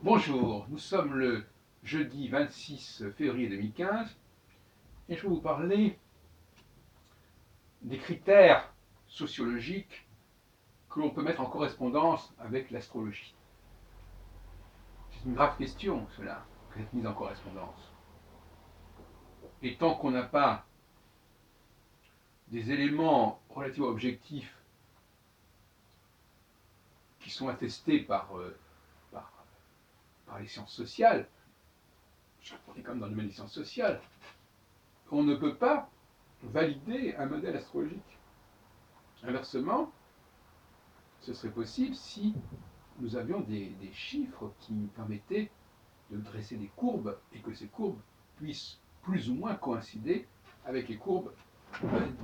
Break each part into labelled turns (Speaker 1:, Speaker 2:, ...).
Speaker 1: Bonjour, nous sommes le jeudi 26 février 2015 et je vais vous parler des critères sociologiques que l'on peut mettre en correspondance avec l'astrologie. C'est une grave question, cela, cette mise en correspondance. Et tant qu'on n'a pas des éléments relativement objectifs qui sont attestés par, par les sciences sociales, on est quand même dans le domaine des sciences sociales, on ne peut pas valider un modèle astrologique. Inversement, ce serait possible si nous avions des chiffres qui nous permettaient de dresser des courbes et que ces courbes puissent plus ou moins coïncider avec les courbes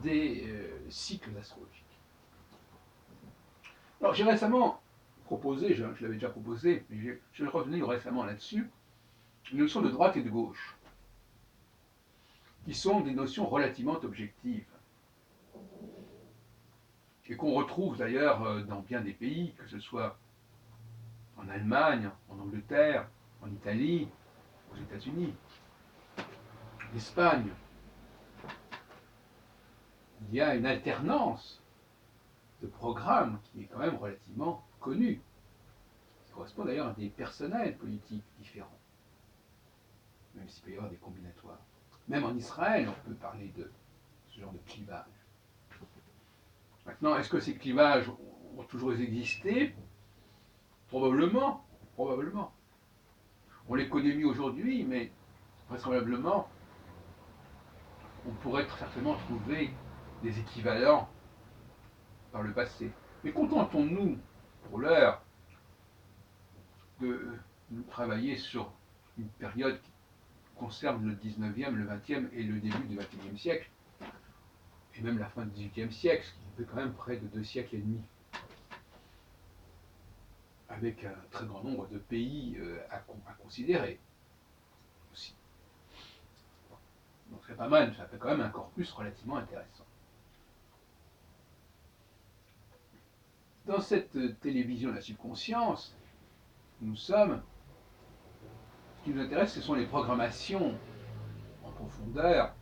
Speaker 1: des cycles astrologiques. Alors j'ai récemment proposé, je l'avais déjà proposé, mais je vais revenir récemment là-dessus, une notion de droite et de gauche, qui sont des notions relativement objectives, et qu'on retrouve d'ailleurs dans bien des pays, que ce soit en Allemagne, en Angleterre, en Italie, aux États-Unis, en Espagne. Il y a une alternance de programmes qui est quand même relativement connue, qui correspond d'ailleurs à des personnels politiques différents, même s'il peut y avoir des combinatoires. Même en Israël, on peut parler de ce genre de clivage. Maintenant, est-ce que ces clivages ont toujours existé? Probablement, probablement. On les connaît mieux aujourd'hui, mais vraisemblablement, on pourrait certainement trouver des équivalents par le passé. Mais contentons-nous, pour l'heure, de travailler sur une période qui concerne le 19e, le 20e et le début du 21e siècle, et même la fin du 18e siècle, ce qui fait quand même près de 2 siècles et demi, avec un très grand nombre de pays à considérer aussi. Donc c'est pas mal, ça fait quand même un corpus relativement intéressant. Dans cette télévision de la subconscience, nous sommes, ce qui nous intéresse, ce sont les programmations en profondeur,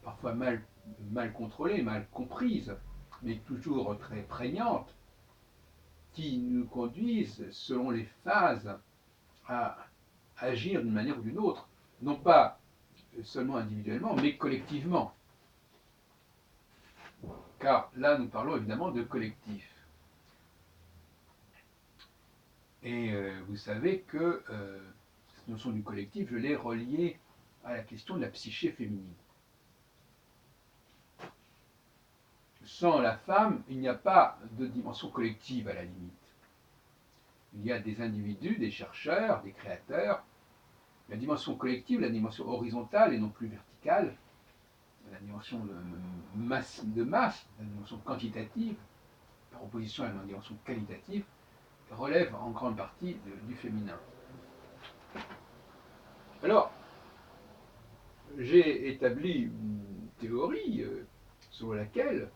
Speaker 1: parfois mal contrôlées, mal comprises, mais toujours très prégnantes, qui nous conduisent, selon les phases, à agir d'une manière ou d'une autre, non pas seulement individuellement, mais collectivement. Car là, nous parlons évidemment de collectif. Et vous savez que cette notion du collectif, je l'ai reliée à la question de la psyché féminine. Sans la femme, il n'y a pas de dimension collective à la limite. Il y a des individus, des chercheurs, des créateurs. La dimension collective, la dimension horizontale et non plus verticale, la dimension de masse, la dimension quantitative, par opposition à la dimension qualitative, relève en grande partie du féminin. Alors, j'ai établi une théorie selon laquelle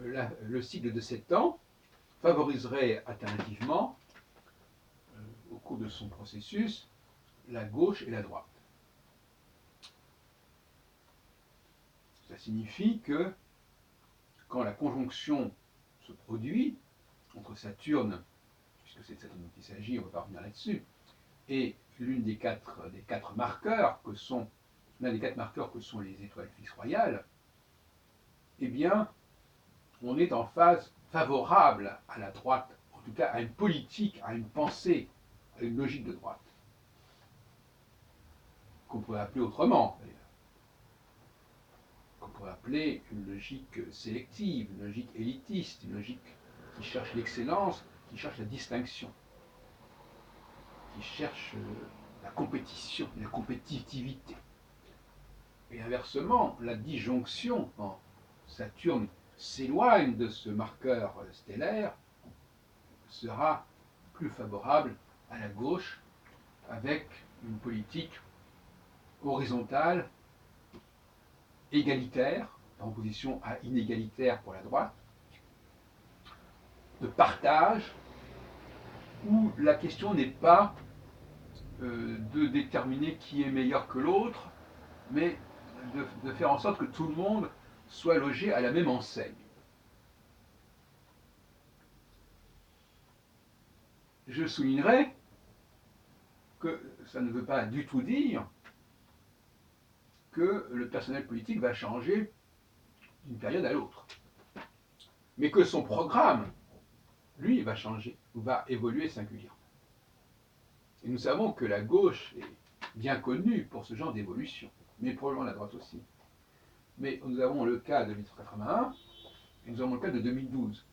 Speaker 1: le cycle de 7 ans favoriserait alternativement, au cours de son processus, la gauche et la droite. Ça signifie que quand la conjonction se produit entre Saturne, puisque c'est de Saturne dont il s'agit, on va pas revenir là-dessus, et l'un des quatre marqueurs que sont les étoiles fixes royales, eh bien, on est en phase favorable à la droite, en tout cas à une politique, à une pensée, à une logique de droite, qu'on pourrait appeler autrement, d'ailleurs, qu'on pourrait appeler une logique sélective, une logique élitiste, une logique qui cherche l'excellence, qui cherche la distinction, qui cherche la compétition, la compétitivité. Et inversement, la disjonction, quand Saturne s'éloigne de ce marqueur stellaire, sera plus favorable à la gauche, avec une politique horizontale, égalitaire, en opposition à inégalitaire pour la droite, de partage, où la question n'est pas de déterminer qui est meilleur que l'autre, mais de faire en sorte que tout le monde soit logé à la même enseigne. Je soulignerai que ça ne veut pas du tout dire que le personnel politique va changer d'une période à l'autre, mais que son programme, lui, va changer, ou va évoluer singulièrement. Et nous savons que la gauche est bien connue pour ce genre d'évolution, mais probablement la droite aussi. Mais nous avons le cas de 1981 et nous avons le cas de 2012,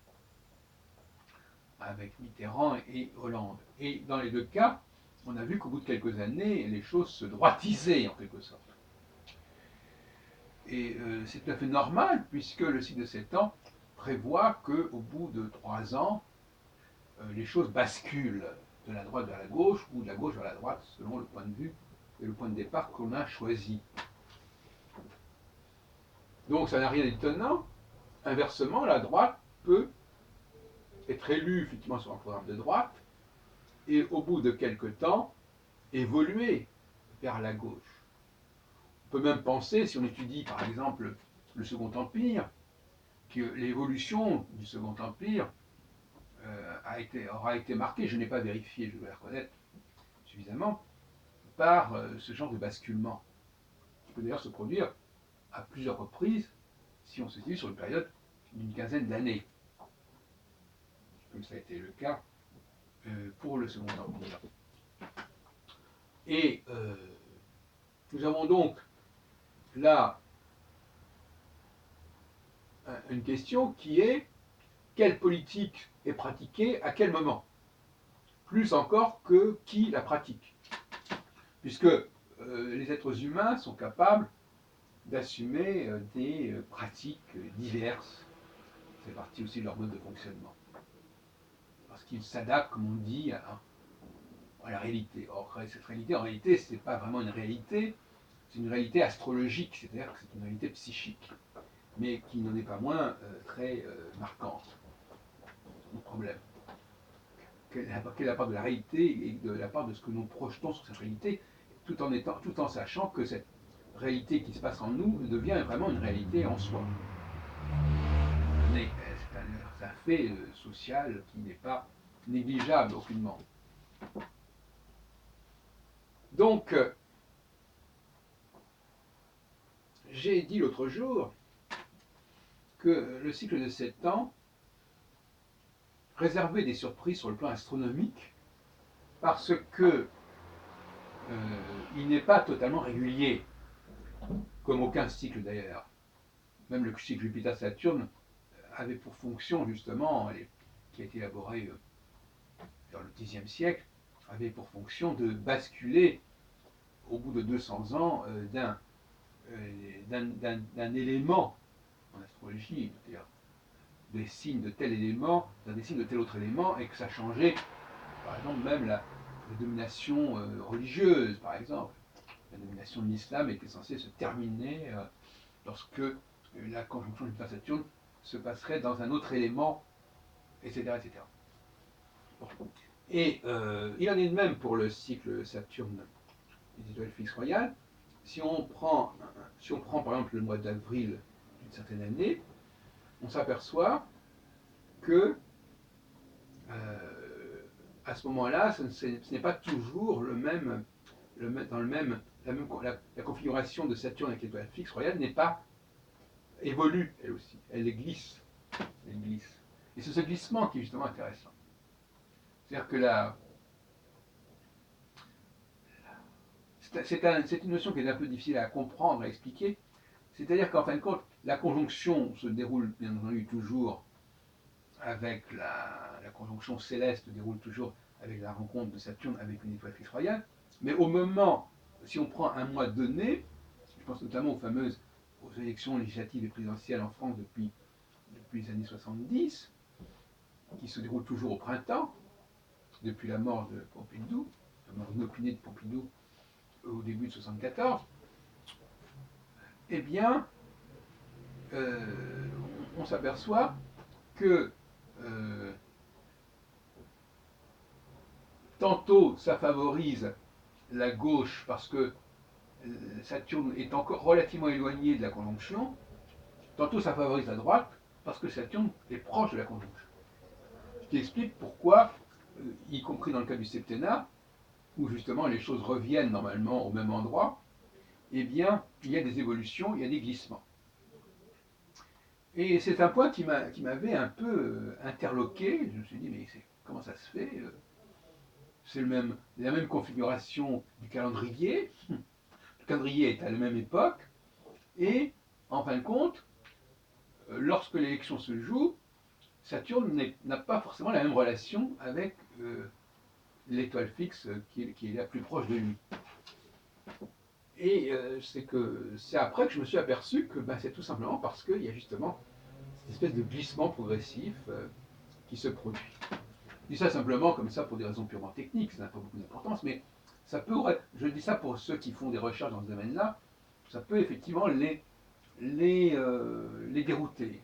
Speaker 1: avec Mitterrand et Hollande. Et dans les deux cas, on a vu qu'au bout de quelques années, les choses se droitisaient en quelque sorte. Et c'est tout à fait normal, puisque le cycle de 7 ans prévoit qu'au bout de 3 ans, les choses basculent de la droite vers la gauche ou de la gauche vers la droite, selon le point de vue et le point de départ qu'on a choisi. Donc ça n'a rien d'étonnant. Inversement, la droite peut être élue effectivement sur un programme de droite et au bout de quelques temps évoluer vers la gauche. On peut même penser, si on étudie par exemple le Second Empire, que l'évolution du Second Empire aura été marquée, je n'ai pas vérifié, je dois le reconnaître suffisamment, par ce genre de basculement, qui peut d'ailleurs se produire à plusieurs reprises si on se situe sur une période d'une quinzaine d'années, comme ça a été le cas pour le Second Empire. Et nous avons donc là une question qui est: quelle politique est pratiquée à quel moment? Plus encore que qui la pratique. Puisque les êtres humains sont capables d'assumer des pratiques diverses. C'est partie aussi de leur mode de fonctionnement. Parce qu'ils s'adaptent, comme on dit, à la réalité. Or, cette réalité, en réalité, ce n'est pas vraiment une réalité, c'est une réalité astrologique, c'est-à-dire que c'est une réalité psychique, mais qui n'en est pas moins très marquante. C'est le problème. Quelle est la part de la réalité et de la part de ce que nous projetons sur cette réalité, tout en sachant que cette réalité qui se passe en nous devient vraiment une réalité en soi. Mais c'est un fait social qui n'est pas négligeable aucunement. Donc, j'ai dit l'autre jour que le cycle de 7 ans réservait des surprises sur le plan astronomique parce que il n'est pas totalement régulier, comme aucun cycle d'ailleurs. Même le cycle Jupiter-Saturne avait pour fonction justement, qui a été élaboré vers le Xe siècle, avait pour fonction de basculer au bout de 200 ans d'un élément en astrologie, c'est-à-dire des signes de tel élément vers des signes de tel autre élément, et que ça changeait, par exemple, même la domination religieuse, par exemple. La domination de l'islam était censée se terminer lorsque la conjonction Jupiter-Saturne se passerait dans un autre élément, etc. etc. Bon. Et il en est de même pour le cycle Saturne des étoiles fixes royales. Si on prend par exemple le mois d'avril d'une certaine année, on s'aperçoit que à ce moment-là, ce n'est pas toujours la configuration de Saturne avec l'étoile fixe royale n'est pas évolue elle aussi, elle glisse. Et c'est ce glissement qui est justement intéressant. C'est-à-dire que c'est une notion qui est un peu difficile à comprendre, à expliquer. C'est-à-dire qu'en fin de compte, la conjonction se déroule bien entendu toujours avec la conjonction céleste se déroule toujours avec la rencontre de Saturne avec une étoile fixe royale, mais au moment, si on prend un mois donné, je pense notamment aux élections législatives et présidentielles en France depuis les années 70, qui se déroulent toujours au printemps, depuis la mort de Pompidou, la mort inopinée de Pompidou au début de 74, eh bien, on s'aperçoit que tantôt ça favorise la gauche parce que Saturne est encore relativement éloigné de la conjonction, tantôt ça favorise la droite parce que Saturne est proche de la conjonction. Ce qui explique pourquoi, y compris dans le cas du septennat, où justement les choses reviennent normalement au même endroit, eh bien, il y a des évolutions, il y a des glissements. Et c'est un point qui m'avait un peu interloqué. Je me suis dit, mais comment ça se fait? C'est la même configuration du calendrier. Le calendrier est à la même époque. Et, en fin de compte, lorsque l'élection se joue, Saturne n'a pas forcément la même relation avec l'étoile fixe qui est la plus proche de lui. Et c'est après que je me suis aperçu que c'est tout simplement parce qu'il y a justement cette espèce de glissement progressif qui se produit. Je dis ça simplement comme ça pour des raisons purement techniques, ça n'a pas beaucoup d'importance, mais ça peut, je dis ça pour ceux qui font des recherches dans ce domaine-là, ça peut effectivement les dérouter.